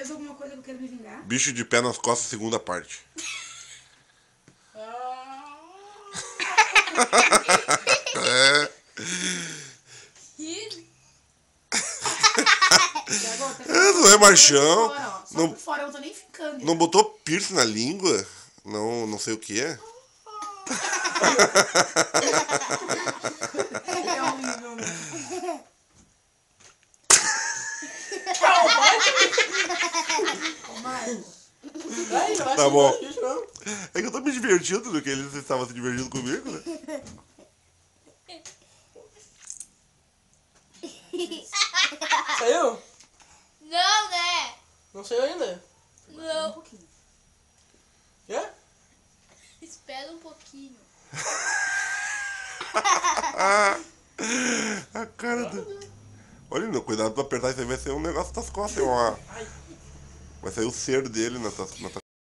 fez alguma coisa que eu quero me vingar? Bicho de pé nas costas, segunda parte. É. Não é machão. Fora, só Não, por fora, eu não tô nem ficando. não botou piercing na língua? Não sei o que é. É horrível, né? Tá bom. É que eu tô me divertindo do que eles estavam se divertindo comigo, né? Saiu? Não, né? Não saiu ainda? Não. Quê? Espera um pouquinho. A cara do... Olha, não, cuidado pra apertar, isso aí vai ser um negócio das costas. Vai sair o ser dele na tua